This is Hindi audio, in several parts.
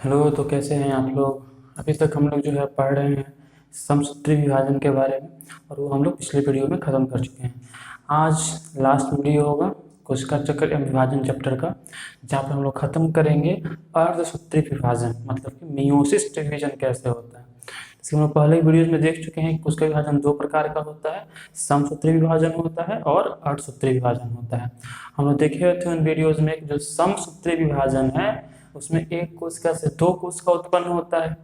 हेलो। तो कैसे हैं आप लोग? अभी तक हम लोग जो है पढ़ रहे हैं समसूत्री विभाजन के बारे में, और वो हम लोग पिछले वीडियो में ख़त्म कर चुके हैं। आज लास्ट वीडियो होगा कोशिका चक्र एवं विभाजन चैप्टर का, जहाँ पर हम लोग ख़त्म करेंगे अर्धसूत्री विभाजन, मतलब कि मियोसिस डिवीजन कैसे होता है। जैसे हम लोग पहले वीडियोज में देख चुके हैं कि कोशिका विभाजन दो प्रकार का होता है, समसूत्री विभाजन होता है और अर्धसूत्री विभाजन होता है। हम लोग देखे हुए थे उन वीडियोज में कि जो समसूत्री विभाजन है उसमें एक कोशिका से दो कोशिका उत्पन्न होता है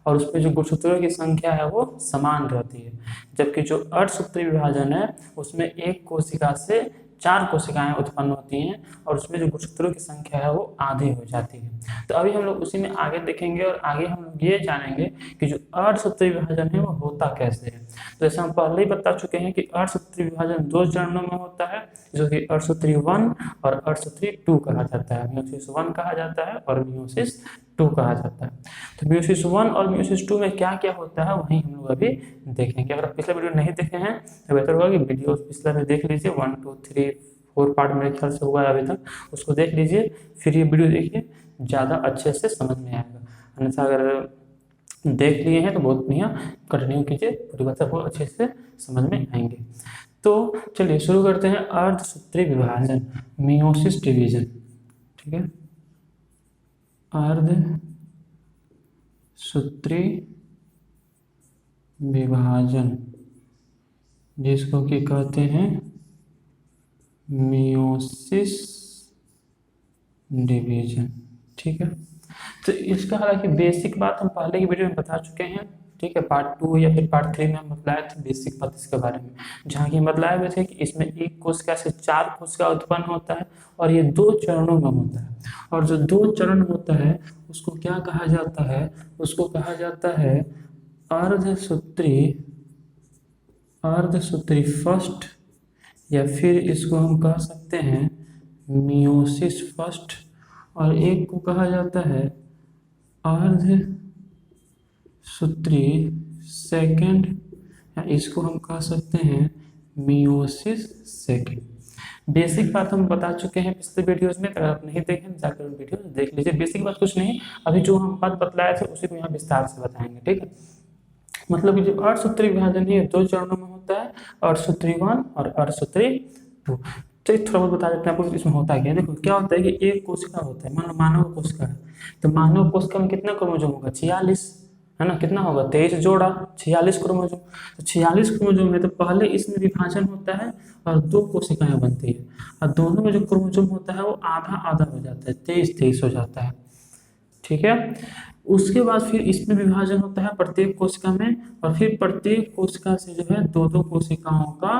और उसमें जो गुणसूत्रों की संख्या है वो समान रहती है, जबकि जो अर्धसूत्री विभाजन है उसमें एक कोशिका से चार कोशिकाएं उत्पन्न होती हैं और उसमें जो गुणसूत्रों की संख्या है वो आधी हो जाती है। तो अभी हम लोग उसी में आगे देखेंगे और आगे हम लोग ये जानेंगे कि जो अर्धसूत्री विभाजन है वो होता कैसे है। तो जैसे हम पहले ही बता चुके हैं कि अर्धसूत्री विभाजन दो चरणों में होता है, जो कि अर्धसूत्री 1 और अर्धसूत्री 2 कहा जाता है। मियोसिस 1 कहा जाता है और मियोसिस 2 कहा जाता है। तो मियोसिस 1 और मियोसिस 2 में क्या क्या होता है वही हम लोग अभी देखेंगे। अगर आप पिछला वीडियो नहीं देखे हैं तो बेहतर होगा कि वीडियो पिछला में देख लीजिए। 1 2 3 4 पार्ट मेरे ख्याल से हुआ है अभी तक, उसको देख लीजिए, फिर ये वीडियो देखिए, ज़्यादा अच्छे से समझ में आएगा। अन्यथा अगर देख लिए हैं तो बहुत बढ़िया, कंटिन्यू कीजिए, पूरी बात आपको अच्छे से समझ में आएंगे। तो चलिए शुरू करते हैं अर्धसूत्री विभाजन, मियोसिस डिवीजन। ठीक है, अर्धसूत्री विभाजन जिसको कि कहते हैं मियोसिस डिवीजन। ठीक है, तो इसका हालांकि बेसिक बात हम पहले की वीडियो में बता चुके हैं। ठीक है, पार्ट 2 या फिर पार्ट 3 में हम बतलाए थे बेसिक बात इसके बारे में, जहाँ की बतलाए हुए थे कि इसमें एक कोशिका से चार कोशिका उत्पन्न होता है और ये दो चरणों में होता है। और जो दो चरण होता है उसको क्या कहा जाता है? उसको कहा जाता है अर्धसूत्री, अर्धसूत्री फर्स्ट, या फिर इसको हम कह सकते हैं मियोसिस फर्स्ट, और एक को कहा जाता है अर्धसूत्री सेकंड, या इसको हम कह सकते हैं मियोसिस सेकंड। बेसिक बात हम बता चुके हैं पिछले वीडियोस में, अगर आप नहीं देखें जाकर वीडियो देख लीजिए। बेसिक बात कुछ नहीं, अभी जो हम बात बतलाए थे उसी को यहाँ विस्तार से बताएंगे। ठीक है, मतलब कि जो अर्धसूत्री विभाजन है दो चरणों में होता है, अर्धसूत्री 1 और अर्धसूत्री 2। तो थोड़ा बहुत बता देते हैं आपको इसमें होता क्या है। देखो क्या होता है कि एक कोशिका होता है, मान लो मानव कोशिका है, तो मानव कोशिका में कितना क्रोमोसोम होगा? 46, है ना? कितना होगा? 23 जोड़ा 46 क्रोमोसोम। तो 46 क्रोमोसोम है, तो पहले इसमें विभाजन होता है और दो कोशिकाएं बनती है, और दोनों में जो क्रोमोसोम होता है वो आधा आधा हो जाता है, 23 23 हो जाता है। ठीक है, उसके बाद फिर इसमें विभाजन होता है प्रत्येक कोशिका में, और फिर प्रत्येक कोशिका से जो है दो दो कोशिकाओं का,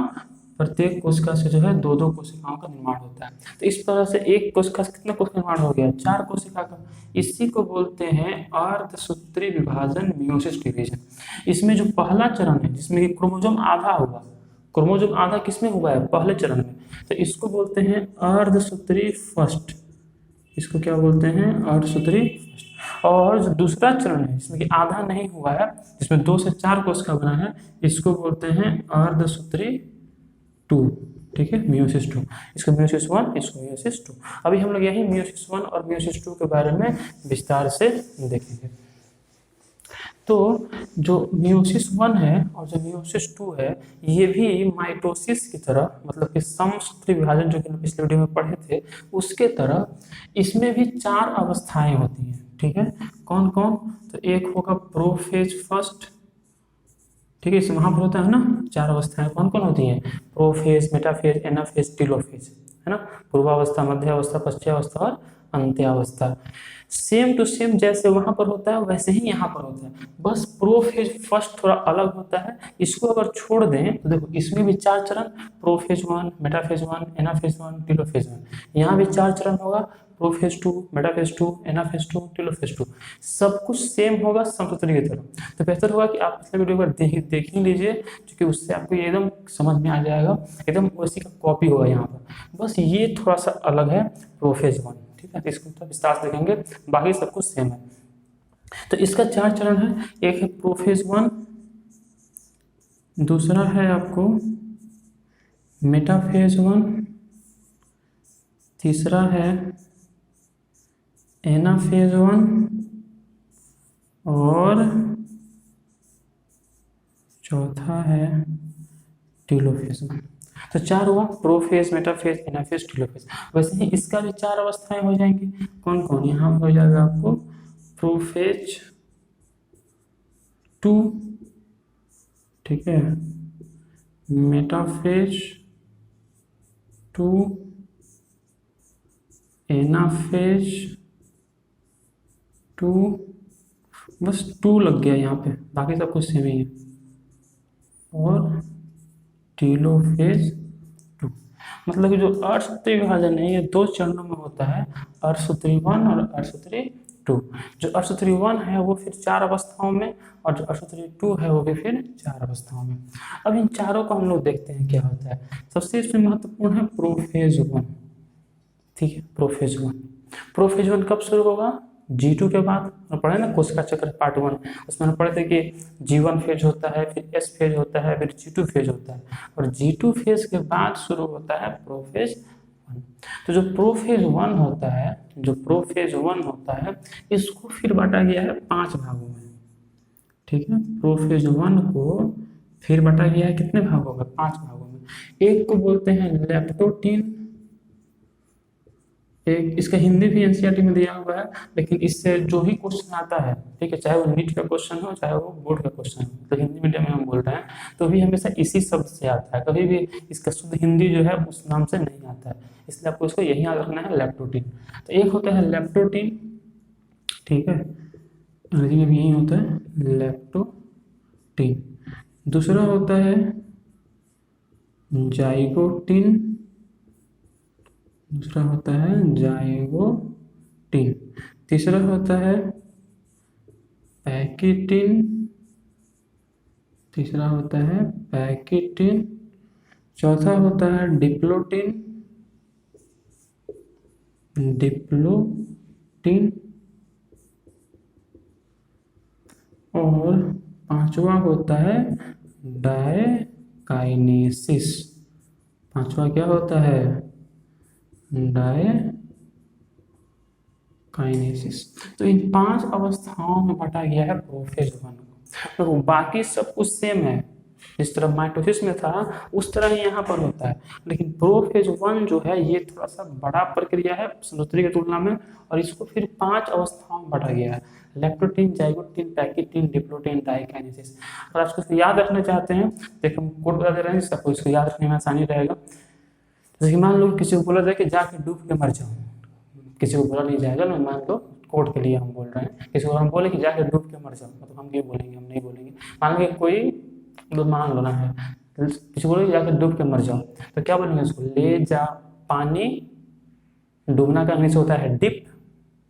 प्रत्येक कोशिका से जो है दो दो कोशिकाओं का निर्माण होता है। तो इस तरह से एक कोशिका से कितना कोशिका निर्माण हो गया? चार कोशिका का। इसी को बोलते हैं अर्धसूत्री विभाजन, मियोसिस डिवीजन। इसमें जो पहला चरण है जिसमें क्रोमोसोम आधा हुआ, क्रोमोसोम आधा किसमें हुआ है? पहले चरण में, तो इसको बोलते हैं अर्धसूत्री फर्स्ट। इसको क्या बोलते हैं? अर्धसूत्री फर्स्ट। और जो दूसरा चरण है जिसमें कि आधा नहीं हुआ है, जिसमें 2 से 4 कोशिका बना है, इसको बोलते हैं अर्धसूत्री 2। ठीक है, मियोसिस 2। इसको मियोसिस 1, इसको मियोसिस 2। अभी हम लोग यही मियोसिस 1 और मियोसिस 2 के बारे में विस्तार से देखेंगे। तो जो मियोसिस 1 है और जो मियोसिस 2 है, ये भी माइटोसिस की तरह, मतलब कि समसूत्री विभाजन जो कि हम पिछले वीडियो में पढ़े थे उसके तरह, इसमें भी चार अवस्थाएं होती हैं। ठीक है, कौन कौन? तो एक होगा प्रोफेज फर्स्ट। ठीक है, इस वहां पर होता है ना चार अवस्थाएं, कौन कौन होती हैं? प्रोफेज, मेटाफेज, एनाफेज, टीलोफेज, है ना? पूर्वावस्था, मध्यावस्था, पश्चावस्था और अंत्यावस्था। सेम टू सेम जैसे वहां पर होता है वैसे ही यहाँ पर होता है, बस प्रोफेज फर्स्ट थोड़ा अलग होता है। इसको अगर छोड़ दें तो देखो इसमें भी चार चरण, प्रोफेज 1, मेटाफेज 1, एनाफेज 1, टीलोफेज 1। यहाँ भी चार चरण होगा, प्रोफेज 2, मेटाफेज 2, एनाफेज 2, टीलोफेज 2। सब कुछ सेम होगा समसूत्री की तरह। तो बेहतर होगा कि आप पिछले वीडियो पर देख ही लीजिए, क्योंकि उससे आपको ये एकदम समझ में आ जाएगा, एकदम उसी का कॉपी होगा यहाँ पर, बस ये थोड़ा सा अलग है प्रोफेज 1। ठीक है, इसको तो विस्तार से देखेंगे, बाकी सब कुछ सेम है। तो इसका चार चरण है, एक है प्रोफेज 1, दूसरा है आपको मेटाफेज 1, तीसरा है एनाफेज 1, और चौथा है टेलोफेज 1। तो 4 हुआ, प्रोफेज, मेटाफेज, एनाफेज, टेलोफेज। वैसे ही इसका भी 4 अवस्थाएं हो जाएंगी। कौन कौन? यहाँ हो जाएगा आपको प्रोफेज 2, ठीक है, मेटाफेज 2, एनाफेज 2, बस 2 लग गया यहाँ पे, बाकी सब कुछ सेम ही है, और टेलोफेज 2। मतलब कि जो अर्धसूत्री विभाजन है ये 2 चरणों में होता है, अर्धसूत्री 1 और अर्धसूत्री 2। जो अर्धसूत्री 1 है वो फिर 4 अवस्थाओं में, और जो अर्धसूत्री 2 है वो भी फिर 4 अवस्थाओं में। अब इन चारों को हम लोग देखते हैं क्या होता है। सबसे इसमें महत्वपूर्ण है प्रोफेज 1, ठीक है, प्रोफेज 1। प्रोफेज 1 कब शुरू होगा? G2 के बाद। और पढ़े ना कोशिका चक्र पार्ट 1, उसमें हम पढ़े थे कि G1 फेज होता है, फिर S फेज होता है, फिर G2 फेज होता है, और G2 फेज के बाद शुरू होता है प्रोफेज 1। तो जो प्रोफेज 1 होता है, जो प्रोफेज 1 होता है, इसको फिर बांटा गया है 5 भागों में, ठीक है। प्रोफेज 1 को फिर बांटा गया है कितने भागों में? 5 भागों में। एक को बोलते हैं लेप्टोटीन, एक इसका हिंदी भी एनसीईआरटी में दिया हुआ है, लेकिन इससे जो ही क्वेश्चन आता है, ठीक है, चाहे वो नीट का क्वेश्चन हो चाहे वो बोर्ड का क्वेश्चन हो, तो हिंदी मीडियम में हम बोल रहे हैं तो भी हमेशा इसी शब्द से आता है, कभी भी इसका शुद्ध हिंदी जो है उस नाम से नहीं आता है, इसलिए आपको इसको यही याद रखना है, लेप्टोटीन। तो एक होता है लेप्टोटीन, ठीक है, अंग्रेजी में भी यही होता है लेप्टोटीन। दूसरा होता है जाइगोटीन, दूसरा होता है जाइगोटीन। तीसरा होता है पैकिटीन, तीसरा होता है पैकिटीन। चौथा होता है डिप्लोटीन, डिप्लोटीन। और पांचवा होता है डायकाइनेसिस। पांचवा क्या होता है? डायकाइनेसिस। तो इन 5 अवस्थाओं में बांटा गया है प्रोफेज 1 को। तो बाकी सब कुछ सेम है, जिस तरह माइटोसिस में था उस तरह ही यहाँ पर होता है, लेकिन प्रोफेज 1 जो है ये थोड़ा सा बड़ा प्रक्रिया है संसूत्री की तुलना में, और इसको फिर 5 अवस्थाओं में बांटा गया है, leptotene, zygotene, pachytene, diplotene, diakinesis. अगर आप इसको याद रखना चाहते हैं तो हम कोड बता दे रहे हैं, सबको इसको याद रखने में आसानी रहेगा। जैसे मान लो किसी को बोला जाए कि जाके डूब के मर जाओ, किसी को बोला नहीं जाएगा ना, मान लो कोड के लिए हम बोल रहे हैं, किसी को हम बोले कि जाके डूब के मर जाओ, मतलब हम ये बोलेंगे, हम नहीं बोलेंगे। मान लो कोई मान लो ना है, किसी को बोले जाके डूब के मर जाओ, तो क्या बोलेंगे उसको? ले जा पानी। डूबना का इंग्लिश होता है डिप,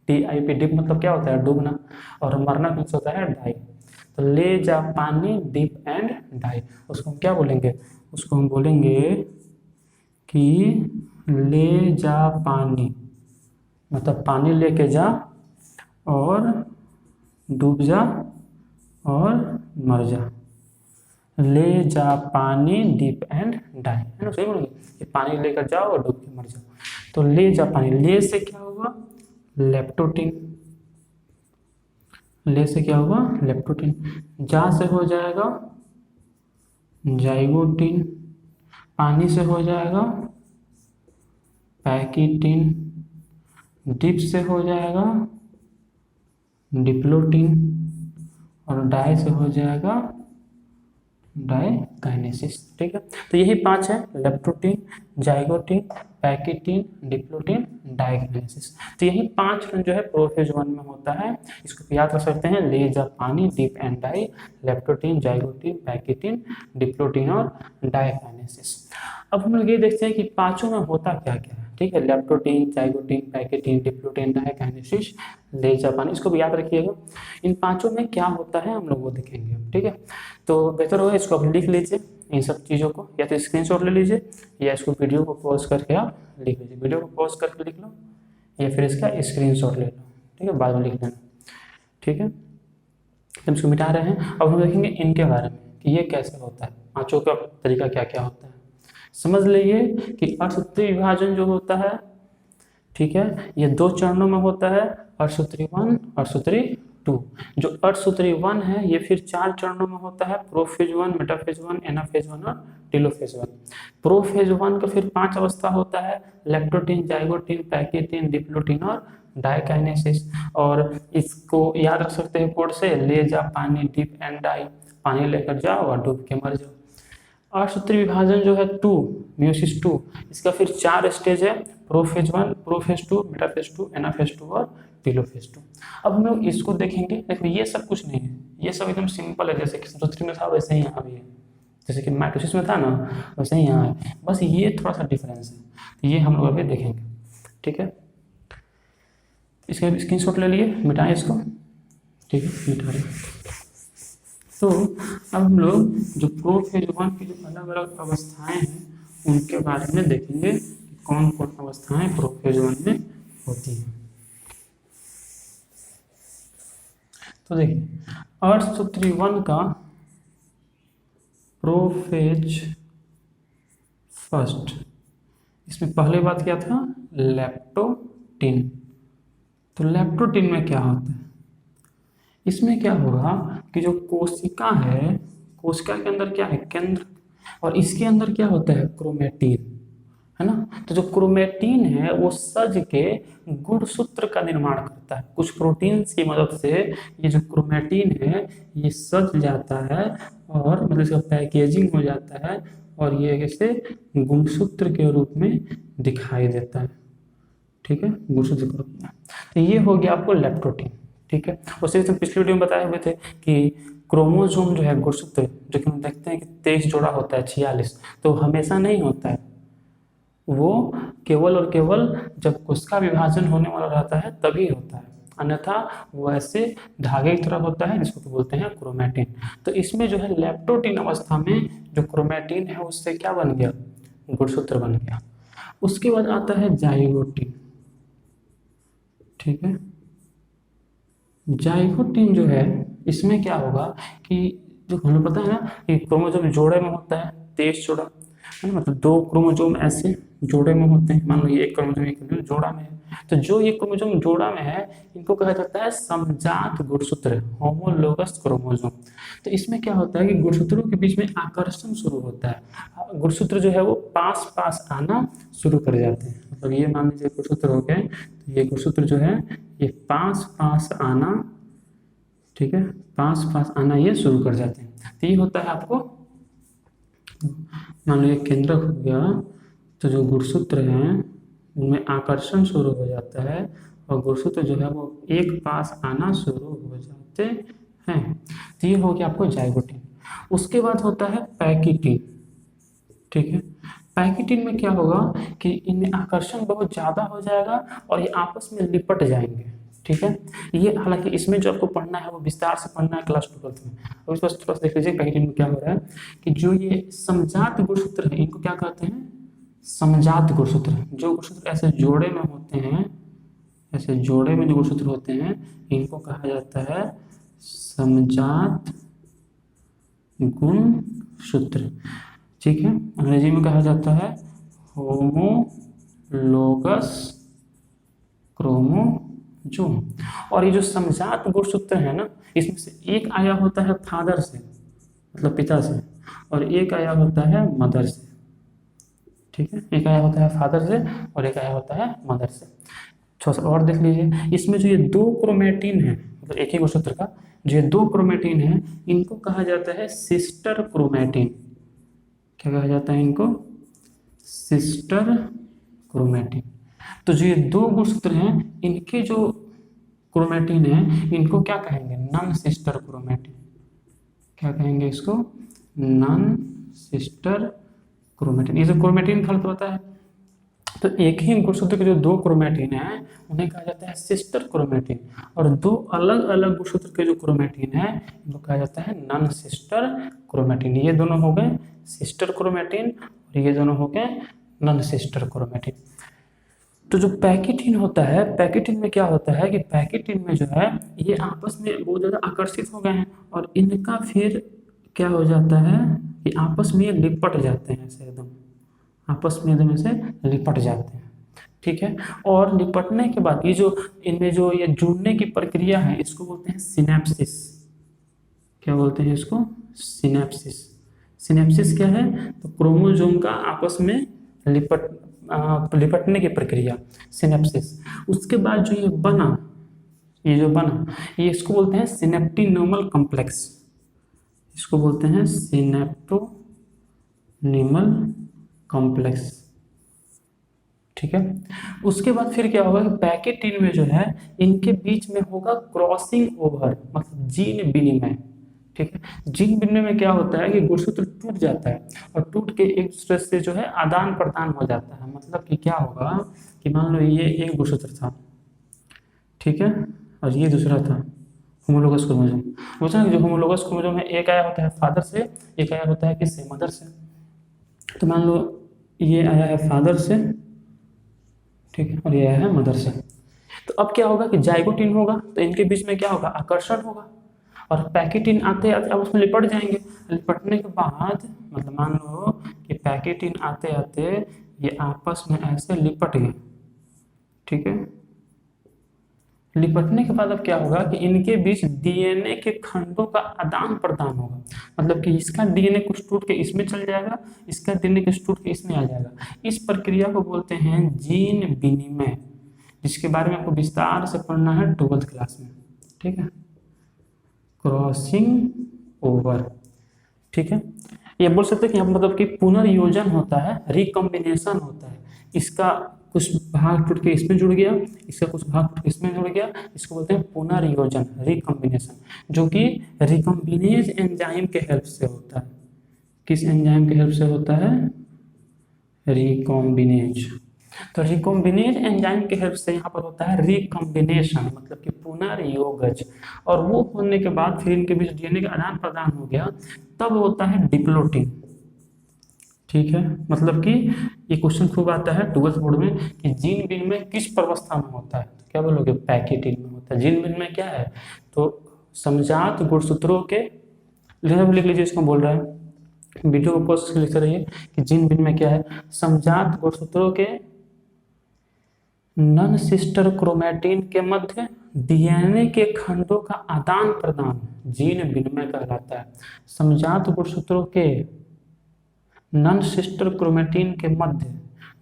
DIP, डिप मतलब क्या होता है? डूबना। और मरना का इंग्लिश होता है डाई। तो ले जा पानी, डिप एंड डाई, उसको हम क्या बोलेंगे? उसको हम बोलेंगे कि ले जा पानी, मतलब पानी लेके जा, और डूब जा और मर जा। ले जा पानी, डिप एंड डाई, है ना, सही बोलेंगे कि पानी लेकर जाओ और डूब के मर जाओ। तो ले जा पानी, ले से क्या होगा? लेप्टोटीन। ले से क्या होगा? लेप्टोटीन। जा से हो जाएगा जाइगोटीन। पानी से हो जाएगा पैकिटीन। डिप से हो जाएगा डिप्लोटीन। और डाई से हो जाएगा डायकाइनेसिस, ठीक है। तो यही 5 है, leptotene, zygotene, pachytene, diplotene, diakinesis. तो यही 5 जो है प्रोफेज 1 में होता है, इसको याद रख सकते हैं, ले जा पानी, dip and die, leptotene, zygotene, pachytene, diplotene और डायकाइनेसिस। अब हम लोग ये देखते हैं कि 5 में होता क्या क्या है, ठीक है, leptotene, zygotene, pachytene, diplotene, diakinesis, ले जा पानी, इसको भी याद रखिएगा। इन 5 में क्या होता है हम लोग वो देखेंगे, ठीक है। तो बेहतर होगा इसको आप लिख लीजिए, इन सब चीज़ों को, या तो स्क्रीनशॉट ले लीजिए या इसको वीडियो को पॉज करके आप लिख लीजिए, वीडियो को पॉज करके लिख लो या फिर इसका स्क्रीनशॉट ले लो, ठीक है, बाद में लिख लेना, ठीक है। हम इसको मिटा रहे हैं। अब हम देखेंगे इनके बारे में कि ये कैसे होता है, 5 का तरीका क्या क्या होता है। समझ लीजिए कि अर्धसूत्री विभाजन जो होता है, ठीक है, ये 2 चरणों में होता है, अर्धसूत्री 1, अर्धसूत्री 2। जो अर्धसूत्री 1 है ये फिर 4 चरणों में होता है, प्रोफेज 1, मेटाफेज 1, एनाफेज 1 और टेलोफेज 1। प्रोफेज 1 का फिर 5 अवस्था होता है, लैक्टोटिन, जाइगोटिन, पैकेटिन, डिप्लोटिन और डाइकाइनेसिस। और इसको याद रख सकते हैं कोड से, ले जा पानी, डिप एंड डाई, पानी लेकर जाओ और डूब के मर जाओ। अर्धसूत्री विभाजन जो है 2, मियोसिस 2, इसका फिर 4 स्टेज है, प्रोफेज 1, प्रोफेज 2, मेटाफेज 2, एनाफेज 2 और टेलोफेज 2। अब हम लोग इसको देखेंगे। देखो ये सब कुछ नहीं है, ये सब एकदम सिंपल है, जैसे कि सूत्री में था वैसे ही यहाँ भी है, जैसे कि माइटोसिस में था ना वैसे ही यहाँ है, बस ये थोड़ा सा डिफरेंस है, तो ये हम लोग अभी देखेंगे। ठीक है, इसका स्क्रीनशॉट ले लिए, मिटाएं इसको। ठीक है, मिटा रहे। तो अब हम लोग जो प्रोफेज 1 की जो अलग अलग अवस्थाएं हैं उनके बारे में देखेंगे कि कौन कौन अवस्थाएं प्रोफेज 1 में होती हैं। तो देखिए, अर्धसूत्री 1 का प्रोफेज फर्स्ट, इसमें पहले बात क्या था, लैक्टोटिन। तो लैक्टोटिन में क्या होता है, इसमें क्या होगा कि जो कोशिका है, कोशिका के अंदर क्या है, केंद्र, और इसके अंदर क्या होता है, क्रोमेटिन, है ना। तो जो क्रोमेटिन है वो सज के गुणसूत्र का निर्माण करता है। कुछ प्रोटीन्स की मदद से ये जो क्रोमेटिन है ये सज जाता है और मतलब इसका पैकेजिंग हो जाता है और ये कैसे गुणसूत्र के रूप में दिखाई देता है। ठीक है, गुणसूत्र के रूप में। तो ये हो गया आपको लैक्टोटिन। ठीक है, उससे हम पिछले वीडियो में बताए हुए थे कि क्रोमोसोम जो है गुणसूत्र, जो कि हम देखते हैं कि 23 जोड़ा होता है, 46, तो हमेशा नहीं होता है, वो केवल और केवल जब कोशिका विभाजन होने वाला रहता है तभी होता है, अन्यथा वो ऐसे धागे की तरह होता है जिसको बोलते हैं क्रोमेटिन। तो इसमें जो है लैक्टोटिन अवस्था में जो क्रोमेटिन है उससे क्या बन गया, गुणसूत्र बन गया। उसके बाद आता है जाइगोटिन। ठीक है, जाइगोटिन जो है इसमें क्या होगा कि जो हमें पता है ना कि क्रोमोसोम जोड़े में होता है, 23 जोड़ा है ना, मतलब 2 क्रोमोसोम ऐसे जोड़े में होते हैं। मान लो ये एक क्रोमोसोम एक जोड़ा में है, तो जो ये क्रोमोसोम जोड़ा में है इनको कहा जाता है समजात गुणसूत्र, होमोलोगस क्रोमोसोम। तो इसमें क्या होता है कि गुणसूत्रों के बीच में आकर्षण शुरू होता है, गुणसूत्र जो है वो पास पास आना शुरू कर जाते हैं। मतलब ये मान लीजिए गुणसूत्र हो गए, तो ये गुणसूत्र जो है ये पास पास आना, ठीक है, पास पास आना ये शुरू कर जाते हैं। तो ये होता है आपको, मान लो ये केंद्रक हो गया, तो जो गुणसूत्र हैं उनमें आकर्षण शुरू हो जाता है और गुणसूत्र जो है वो एक पास आना शुरू हो जाते हैं। तो ये हो गया आपको जाइगोटिन। उसके बाद होता है पैकिटिन। ठीक है, पैकिटिन में क्या होगा कि इनमें आकर्षण बहुत ज़्यादा हो जाएगा और ये आपस में लिपट जाएंगे। ठीक है, ये हालांकि इसमें जो आपको पढ़ना है वो विस्तार से पढ़ना है क्लास 12 में। और इस पर थोड़ा सा देख लीजिए पैकिटिन में क्या हो रहा है कि जो ये समजात गुणसूत्र है इनको क्या कहते हैं, समजात गुणसूत्र। जो गुणसूत्र ऐसे जोड़े में होते हैं, ऐसे जोड़े में जो गुणसूत्र होते हैं इनको कहा जाता है समजात गुणसूत्र। ठीक है, अंग्रेजी में कहा जाता है होमोलोगस क्रोमोसोम। और ये जो समजात गुणसूत्र है ना, इसमें से एक आया होता है फादर से, मतलब पिता से, और एक आया होता है मदर से। ठीक है, एक आया होता है फादर से और एक आया होता है मदर से। थोड़ा सा और देख लीजिए, इसमें जो ये 2 क्रोमेटिन है, मतलब एक ही गुणसूत्र का जो ये 2 क्रोमेटिन है इनको कहा जाता है सिस्टर क्रोमेटिन। क्या कहा जाता है इनको, सिस्टर क्रोमेटिन। तो जो ये 2 गुणसूत्र हैं इनके जो क्रोमेटिन है इनको क्या कहेंगे, नॉन सिस्टर क्रोमेटिन। क्या कहेंगे इसको, नॉन सिस्टर क्रोमेटिन। ये जो क्रोमेटिन फल होता है, तो एक ही गुणसूत्र के जो 2 क्रोमेटिन है उन्हें कहा जाता है सिस्टर क्रोमेटिन, और 2 अलग अलग गुणसूत्र के जो क्रोमेटिन है इनको कहा जाता है नॉन सिस्टर क्रोमेटिन। ये दोनों हो गए सिस्टर क्रोमेटिन और ये दोनों हो गए नॉन सिस्टर क्रोमेटिन। तो जो पैकिटिन होता है, पैकिटिन में क्या होता है कि पैकिटिन में जो है ये आपस में बहुत ज़्यादा आकर्षित हो गए हैं और इनका फिर क्या हो जाता है कि आपस में ये लिपट जाते हैं, ऐसे एकदम आपस में एकदम ऐसे लिपट जाते हैं। ठीक है। और लिपटने के बाद ये जो इनमें जो ये जुड़ने की प्रक्रिया है इसको बोलते हैं सिनेप्सिस। क्या बोलते हैं इसको? सिनेप्सिस। सिनेप्सिस क्या है? तो क्रोमोसोम का आपस में लिपटने की प्रक्रिया, सिनेप्सिस। उसके बाद जो ये जो बना ये इसको बोलते हैं सिनेप्टिनोमल कॉम्प्लेक्स। इसको बोलते हैं सिनेप्टोनिमल कॉम्प्लेक्स। ठीक है। उसके बाद फिर क्या होगा कि पैकेटिन में जो है इनके बीच में होगा क्रॉसिंग ओवर, मतलब जीन विनिमय। ठीक है। जीन विनिमय में क्या होता है कि गुणसूत्र टूट जाता है और टूट के एक दूसरे से जो है आदान प्रदान हो जाता है। मतलब कि क्या होगा कि मान लो ये एक गुणसूत्र था, ठीक है, और ये दूसरा था होमोलोगस क्रोमोसोम। बोलते जो होमोलोगस क्रोमोसोम है एक आया होता है फादर से, एक आया होता है किससे? मदर से। तो मान लो ये आया है फादर से, ठीक है, और ये आया है मदर से। तो अब क्या होगा कि जाइगोटिन होगा तो इनके बीच में क्या होगा? आकर्षण होगा और पैकेटिन आते आते अब उसमें लिपट जाएंगे। लिपटने के बाद मतलब मान लो कि पैकेटिन आते आते ये आपस में ऐसे लिपट गए, ठीक है। लिपटने के बाद अब क्या होगा कि इनके बीच डीएनए के खंडों का आदान प्रदान होगा। मतलब कि इसका डीएनए कुछ टूट के इसमें चल जाएगा, इसका डीएनए कुछ टूट के इसमें आ जाएगा। इस प्रक्रिया को बोलते हैं जीन विनिमय, जिसके बारे में आपको विस्तार से पढ़ना है 12th क्लास में। ठीक है, क्रॉसिंग ओवर। ठीक है, ये बोल सकते हैं कि यहाँ मतलब कि पुनर्योजन होता है, रिकॉम्बिनेशन होता है। इसका कुछ भाग टूट के इसमें जुड़ गया, इसका कुछ भाग टूट के इसमें जुड़ गया, इसको बोलते हैं पुनर्योजन, रिकॉम्बिनेशन, जो कि रिकॉम्बिनेज एंजाइम के हेल्प से होता है। किस एंजाइम के हेल्प से होता है? रिकॉम्बिनेज। तो रिकॉम्बिनेज एंजाइम के हेल्प से यहाँ पर होता है रिकॉम्बिनेशन, मतलब कि पुनर्योगज। और वो होने के बाद फिर इनके बीच डीएनए का आदान प्रदान हो गया, तब होता है डिप्लोटिंग। ठीक है, मतलब कि ये क्वेश्चन खूब आता है 12th बोर्ड में कि जीन विनिमय किस प्रवस्था में होता है? तो क्या बोलोगे? पैकेटिन में होता है। जीन विनिमय क्या है? तो समजात गुणसूत्रों के, लिख लीजिए इसको बोल रहा है, वीडियो को पॉज लिखते रहिए कि जीन विनिमय क्या है। समजात गुणसूत्रों के नॉन सिस्टर क्रोमैटिन के मध्य डीएनए के खंडों का आदान प्रदान जीन विनिमय कहलाता है। समजात गुणसूत्रों के नॉन सिस्टर क्रोमैटिन के मध्य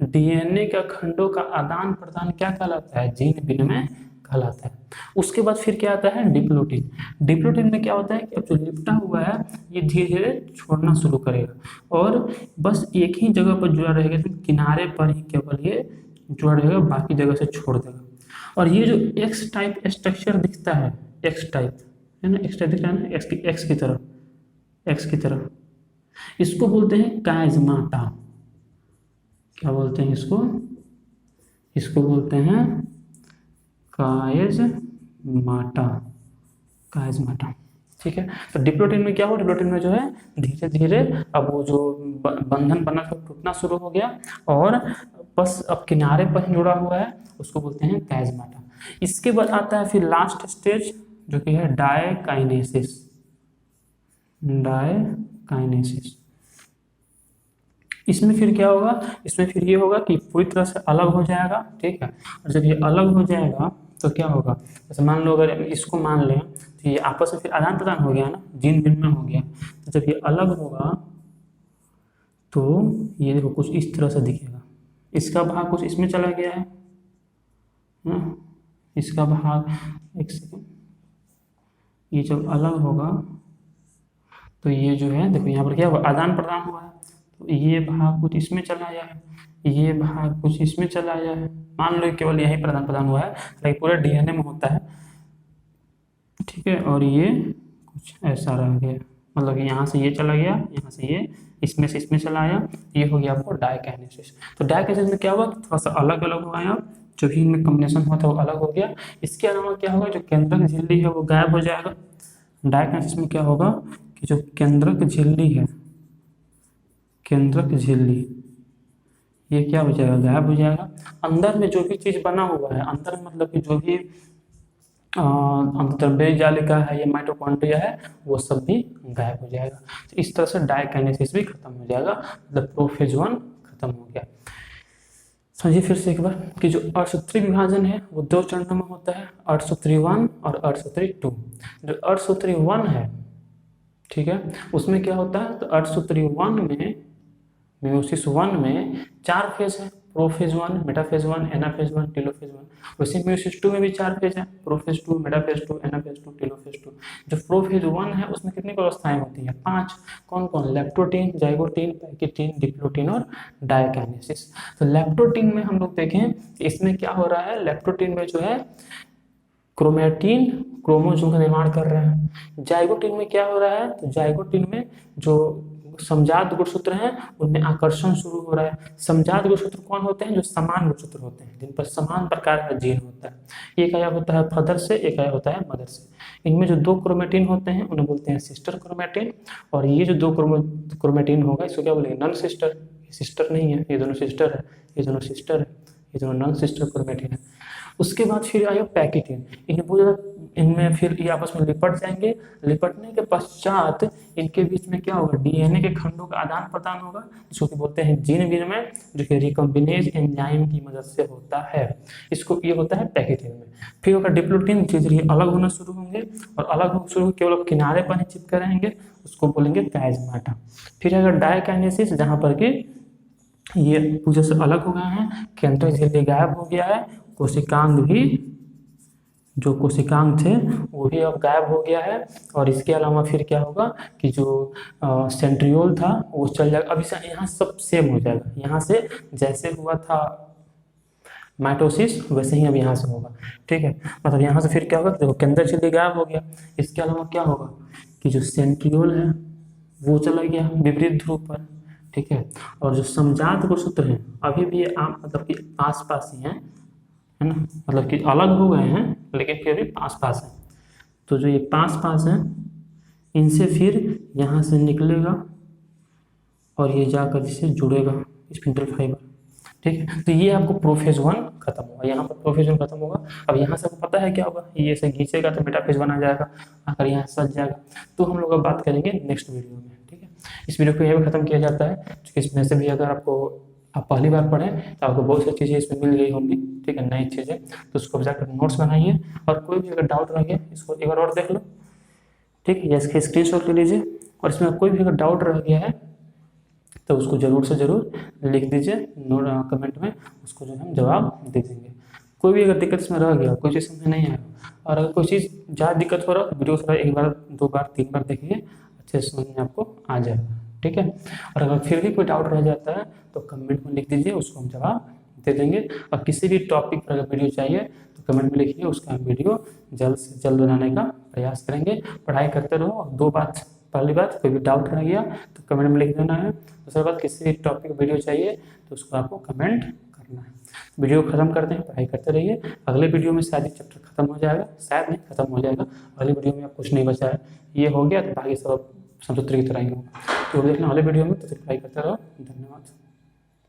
डीएनए का खंडों का आदान प्रदान क्या कहलाता है? जीन विनिमय कहलाता है। उसके बाद फिर क्या आता है? डिप्लोटिन। डिप्लोटिन में क्या होता है कि अब जो लिपटा हुआ है ये धीरे धीरे छोड़ना शुरू करेगा और बस एक ही जगह पर जुड़ा रहेगा, तो किनारे पर ही केवल ये जुड़ा रहेगा, बाकी जगह से छोड़ देगा। और ये जो एक्स टाइप स्ट्रक्चर दिखता है, एक्स टाइप है ना, एक्स टाइप दिख रहा है ना, एक्स की तरह, इसको बोलते हैं काइजमाटा। क्या बोलते हैं इसको? इसको बोलते हैं काइजमाटा। ठीक है, तो डिप्लोटिन में क्या हो? डिप्लोटिन में जो है धीरे धीरे अब वो जो बंधन बना था टूटना शुरू हो गया और बस अब किनारे पर ही जुड़ा हुआ है, उसको बोलते हैं काइजमाटा। इसके बाद आता है फिर लास्ट स्टेज जो कि है डायकाइनेसिस। इसमें फिर क्या होगा? इसमें फिर ये होगा कि पूरी तरह से अलग हो जाएगा। ठीक है, और जब ये अलग हो जाएगा तो क्या होगा? जैसे मान लो अगर इसको मान लें तो ये आपस में फिर आदान प्रदान हो गया ना, जीन विनिमय हो गया। तो जब ये अलग होगा तो ये देखो कुछ इस तरह से दिखेगा, इसका भाग कुछ इसमें चला गया है ना, इसका भाग, एक सेकेंड, ये जब अलग होगा तो ये जो है देखो यहाँ पर क्या हुआ? आदान प्रदान हुआ है। तो ये भाग कुछ इसमें चला आया है, ये भाग कुछ इसमें चला आया है। मान लो केवल यही आदान प्रदान हुआ है, लेकिन पूरे डीएनए में होता है। ठीक है, और ये कुछ ऐसा रह गया, मतलब यहाँ से ये चला गया, यहाँ से ये इसमें से इसमें चला आया, ये हो गया आपको डायकाइनेसिस। तो डायकाइनेसिस में क्या हुआ? थोड़ा सा अलग अलग हुआ है, जो भी इनमें कॉम्बिनेशन हुआ था वो अलग हो गया। इसके अलावा क्या होगा? जो केंद्रक झिल्ली है वो गायब हो जाएगा। डायकाइनेसिस में क्या होगा कि जो केंद्रक झिल्ली है, केंद्रक झिल्ली, ये क्या हो जाएगा? गायब हो जाएगा। अंदर में जो भी चीज बना हुआ है, अंदर में मतलब कि जो भी अंतर्द्रव्य जालिका है या माइटोकॉन्ड्रिया है वो सब भी गायब हो जाएगा। तो इस तरह से डायकाइनेसिस भी खत्म हो जाएगा, मतलब प्रोफेज 1 खत्म हो गया। समझिए फिर से एक बार कि जो अर्धसूत्री विभाजन है वो दो चरणों में होता है, अर्धसूत्री 1 और अर्धसूत्री 2। जो अर्धसूत्री 1 है, ठीक है, उसमें क्या होता है, तो अर्धसूत्री 1 में, मेयोसिस 1 में 4 फेज है, प्रोफेज 1, मेटाफेज 1, एनाफेज 1, टेलोफेज 1। वैसे मेयोसिस 2 में भी 4 फेज है, प्रोफेज 2, मेटाफेज 2, एनाफेज 2, टेलोफेज 2। जो प्रोफेज 1 है उसमें कितनी अवस्थाएं होती हैं, 5। कौन कौन, लेप्टोटीन, जाइगोटीन, पैकिटीन, डिप्लोटीन और डायकाइनेसिस। तो लेप्टोटीन में हम लोग देखें इसमें क्या हो रहा है, लेप्टोटीन में जो है क्रोमेटिन क्रोमोसोम का निर्माण कर रहे हैं। जाइगोटीन में क्या हो रहा है, तो जाइगोटीन में जो समजात गुणसूत्र हैं उनमें आकर्षण शुरू हो रहा है। समजात गुणसूत्र कौन होते हैं, जो समान गुणसूत्र होते हैं, जिन पर समान प्रकार का जीन होता है। एक आया होता है फादर से, एक आया होता है मदर से। इनमें जो 2 क्रोमेटिन होते हैं उन्हें बोलते हैं सिस्टर क्रोमेटिन, और ये जो 2 क्रोमेटिन होगा इसको क्या बोलेंगे, नन सिस्टर। सिस्टर नहीं है, ये दोनों सिस्टर है, ये दोनों सिस्टर है, ये दोनों नॉन सिस्टर क्रोमेटिन है। उसके बाद फिर आया पैकिटिन। इन्हें बहुत ज़्यादा, इनमें फिर ये आपस में लिपट जाएंगे। लिपटने के पश्चात इनके बीच में क्या होगा, डीएनए के खंडों का आदान प्रदान होगा, जिसको कि बोलते हैं जीन विनिमय, जो कि रिकम्बिनेज एंजाइम की मदद से होता है। इसको ये होता है पैकिटिन में। फिर होगा डिप्लोटीन, धीरे धीरे अलग होना शुरू होंगे, और अलग होना शुरू केवल किनारे पर ही चिपके रहेंगे, उसको बोलेंगे काइजमाटा। फिर आएगा डायकाइनेसिस, जहाँ पर कि ये पूजा से अलग हो गए हैं, केंद्र झिल्ली गायब हो गया है, कोशिकांग भी, जो कोशिकांग थे वो भी अब गायब हो गया है। और इसके अलावा फिर क्या होगा कि जो सेंट्रियोल था वो चल जाएगा। अभी यहाँ सब सेम हो जाएगा, यहाँ से जैसे हुआ था माइटोसिस वैसे ही अब यहाँ से होगा, ठीक है। मतलब यहाँ से फिर क्या होगा, देखो केंद्र झिल्ली गायब हो गया। इसके अलावा क्या होगा कि जो सेंट्रियोल है वो चला गया विपरीत ध्रुव पर, ठीक है। और जो समजात गुणसूत्र हैं अभी भी मतलब कि पास पास ही हैं, है ना, मतलब कि अलग हो गए हैं लेकिन फिर भी पास पास हैं। तो जो ये पास पास हैं इनसे फिर यहाँ से निकलेगा और ये जाकर जिससे जुड़ेगा स्पिंडल फाइबर, ठीक है। तो ये आपको प्रोफेज 1 खत्म होगा, यहाँ पर प्रोफेज 1 खत्म होगा। अब यहाँ से आपको पता है क्या होगा, ये ऐसे खींचेगा तो मेटाफेज 1 आ जाएगा, आकर यहाँ सज जाएगा। तो हम लोग अब बात करेंगे नेक्स्ट वीडियो में, ठीक है। इस वीडियो को यहीं खत्म किया जाता है, क्योंकि इसमें से भी अगर आप पहली बार पढ़ें तो आपको बहुत सी चीज़ें इसमें मिल गई होंगी, ठीक है, नई चीज़ें। तो उसको जाकर नोट्स बनाइए, और कोई भी अगर डाउट रह गया इसको एक बार और देख लो, ठीक है, या इसके स्क्रीनशॉट ले लीजिए। और इसमें कोई भी अगर डाउट रह गया है तो उसको ज़रूर से ज़रूर लिख दीजिए नोट कमेंट में, उसको जो हम जवाब दे देंगे। कोई भी अगर दिक्कत इसमें रह गया, कोई चीज़ समझ नहीं आया, और अगर कोई चीज़ ज़्यादा दिक्कत हो रहा है वीडियो थोड़ा 1 बार 2 बार 3 बार देखिए, अच्छे से समझ में आपको आ जाएगा, ठीक है। और अगर फिर भी कोई डाउट रह जाता है तो कमेंट में लिख दीजिए, उसको हम जवाब दे देंगे। और किसी भी टॉपिक पर अगर वीडियो चाहिए तो कमेंट में लिखिए, उसका हम वीडियो जल्द से जल्द बनाने का प्रयास करेंगे। पढ़ाई करते रहो। और 2 बात, पहली बात कोई भी डाउट रह गया तो कमेंट में लिख देना है। दूसरी बात, किसी भी टॉपिक वीडियो चाहिए तो उसको आपको कमेंट करना है। वीडियो खत्म करते हैं, पढ़ाई करते रहिए। अगले वीडियो में शायद चैप्टर खत्म हो जाएगा, शायद नहीं खत्म हो जाएगा। अगले वीडियो में आप कुछ नहीं बचा है, ये हो गया तो बाकी सब समसूत्र की तरह ही होगा। तो देखना अगले वीडियो में, तो पढ़ाई करते रहो। धन्यवाद।